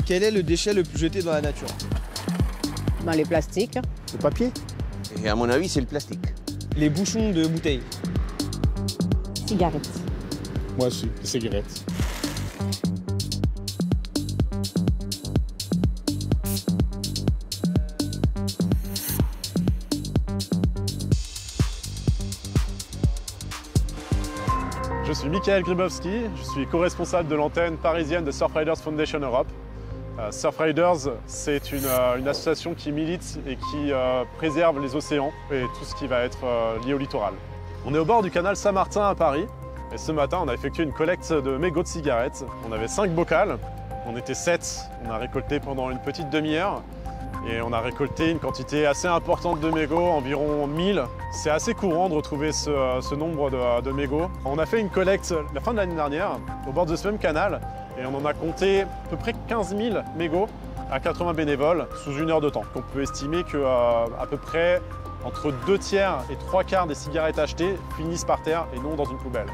Quel est le déchet le plus jeté dans la nature? Les plastiques. Le papier. Et à mon avis, c'est le plastique. Les bouchons de bouteilles. Cigarettes. Moi aussi, les cigarettes. Je suis Michael Grybowski, je suis co-responsable de l'antenne parisienne de Surfriders Foundation Europe. Surfriders, c'est une association qui milite et qui préserve les océans et tout ce qui va être lié au littoral. On est au bord du canal Saint-Martin à Paris et ce matin on a effectué une collecte de mégots de cigarettes. On avait 5 bocals, on était 7, on a récolté pendant une petite demi-heure et on a récolté une quantité assez importante de mégots, environ 1000. C'est assez courant de retrouver ce nombre de mégots. On a fait une collecte la fin de l'année dernière au bord de ce même canal et on en a compté à peu près 15 000 mégots à 80 bénévoles sous 1 heure de temps. On peut estimer qu'à peu près entre 2 tiers et 3 quarts des cigarettes achetées finissent par terre et non dans une poubelle.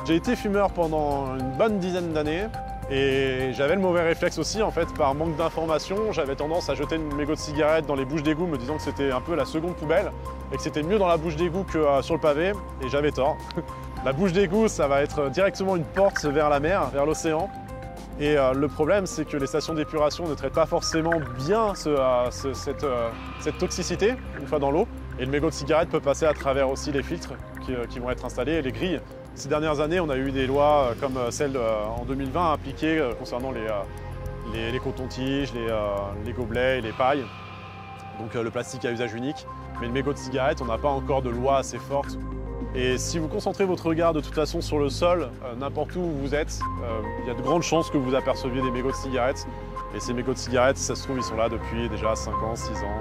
J'ai été fumeur pendant une bonne dizaine d'années et j'avais le mauvais réflexe aussi, en fait, par manque d'informations. J'avais tendance à jeter une mégot de cigarette dans les bouches d'égout, me disant que c'était un peu la seconde poubelle et que c'était mieux dans la bouche d'égout que sur le pavé, et j'avais tort. La bouche d'égout, ça va être directement une porte vers la mer, vers l'océan. Et le problème, c'est que les stations d'épuration ne traitent pas forcément bien cette toxicité une fois dans l'eau. Et le mégot de cigarette peut passer à travers aussi les filtres qui vont être installés et les grilles. Ces dernières années, on a eu des lois comme celle en 2020 appliquées concernant les cotons-tiges, les gobelets et les pailles, donc le plastique à usage unique. Mais le mégot de cigarette, on n'a pas encore de loi assez forte. Et si vous concentrez votre regard de toute façon sur le sol, n'importe où vous êtes, il y a de grandes chances que vous aperceviez des mégots de cigarettes. Et ces mégots de cigarettes, ça se trouve, ils sont là depuis déjà 5 ans, 6 ans.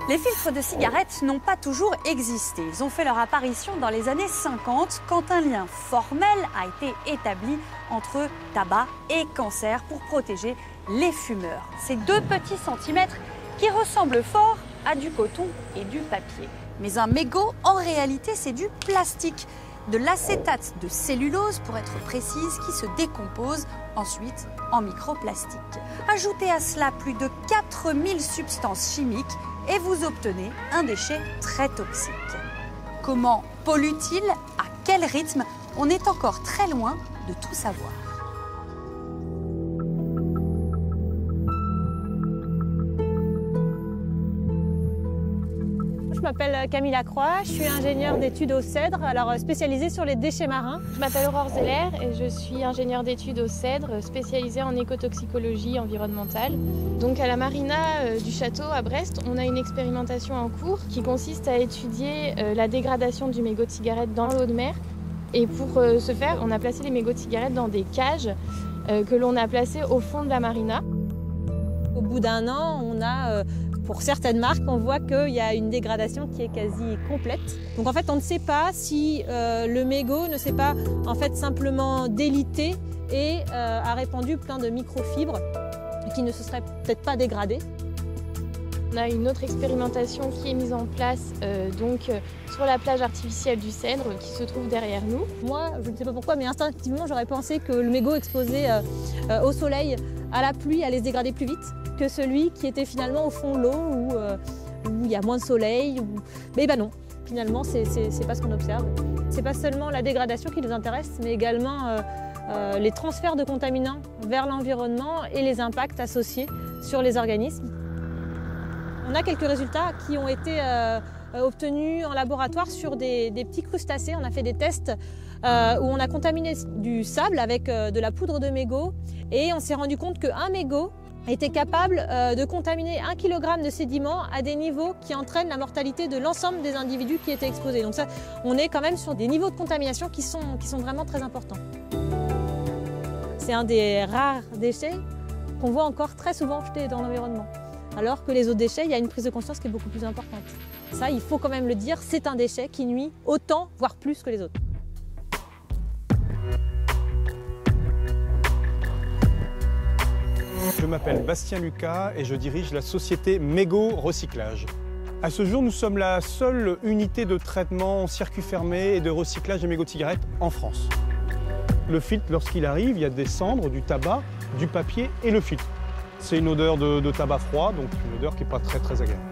Les filtres de cigarettes n'ont pas toujours existé. Ils ont fait leur apparition dans les années 50 quand un lien formel a été établi entre tabac et cancer pour protéger les fumeurs. Ces 2 petits centimètres qui ressemblent fort à du coton et du papier. Mais un mégot, en réalité, c'est du plastique, de l'acétate de cellulose pour être précise, qui se décompose ensuite en microplastique. Ajoutez à cela plus de 4000 substances chimiques et vous obtenez un déchet très toxique. Comment pollue-t-il? À quel rythme? On est encore très loin de tout savoir. Je m'appelle Camille Lacroix, je suis ingénieure d'études au CEDRE, spécialisée sur les déchets marins. Je m'appelle Aurore Zeller et je suis ingénieure d'études au CEDRE, spécialisée en écotoxicologie environnementale. Donc à la marina du château à Brest, on a une expérimentation en cours qui consiste à étudier la dégradation du mégot de cigarette dans l'eau de mer. Et pour ce faire, on a placé les mégots de cigarette dans des cages que l'on a placées au fond de la marina. Au bout d'1 an, on a, pour certaines marques, on voit qu'il y a une dégradation qui est quasi complète. Donc en fait, on ne sait pas si le mégot ne s'est pas en fait simplement délité et a répandu plein de microfibres qui ne se seraient peut-être pas dégradées. On a une autre expérimentation qui est mise en place sur la plage artificielle du Cèdre qui se trouve derrière nous. Moi, je ne sais pas pourquoi, mais instinctivement, j'aurais pensé que le mégot exposé au soleil, à la pluie, allait se dégrader plus vite que celui qui était finalement au fond de l'eau où il y a moins de soleil. Mais non, finalement, c'est pas ce qu'on observe. C'est pas seulement la dégradation qui nous intéresse, mais également les transferts de contaminants vers l'environnement et les impacts associés sur les organismes. On a quelques résultats qui ont été obtenus en laboratoire sur des petits crustacés. On a fait des tests où on a contaminé du sable avec de la poudre de mégot et on s'est rendu compte qu'un mégot était capable de contaminer 1 kg de sédiments à des niveaux qui entraînent la mortalité de l'ensemble des individus qui étaient exposés. Donc ça, on est quand même sur des niveaux de contamination qui sont vraiment très importants. C'est un des rares déchets qu'on voit encore très souvent jetés dans l'environnement. Alors que les autres déchets, il y a une prise de conscience qui est beaucoup plus importante. Ça, il faut quand même le dire, c'est un déchet qui nuit autant, voire plus que les autres. Je m'appelle Bastien Lucas et je dirige la société Mégot Recyclage. À ce jour, nous sommes la seule unité de traitement en circuit fermé et de recyclage des mégots de cigarettes en France. Le filtre, lorsqu'il arrive, il y a des cendres, du tabac, du papier et le filtre. C'est une odeur de tabac froid, donc une odeur qui n'est pas très agréable.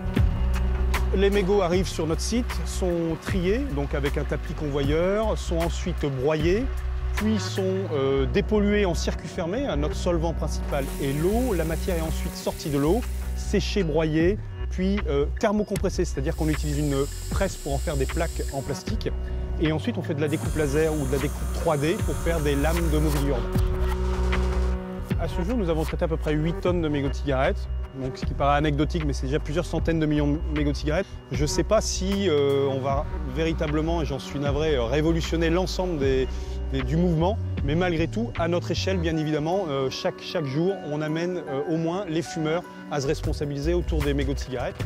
Les mégots arrivent sur notre site, sont triés, donc avec un tapis convoyeur, sont ensuite broyés, puis sont dépollués en circuit fermé. Notre solvant principal est l'eau. La matière est ensuite sortie de l'eau, séchée, broyée, puis thermocompressée, c'est-à-dire qu'on utilise une presse pour en faire des plaques en plastique. Et ensuite, on fait de la découpe laser ou de la découpe 3D pour faire des lames de mobilier urbain. À ce jour, nous avons traité à peu près 8 tonnes de mégots de cigarettes. Donc, ce qui paraît anecdotique, mais c'est déjà plusieurs centaines de millions de mégots de cigarettes. Je ne sais pas si on va véritablement, et j'en suis navré, révolutionner l'ensemble du mouvement. Mais malgré tout, à notre échelle, bien évidemment, chaque jour, on amène au moins les fumeurs à se responsabiliser autour des mégots de cigarettes.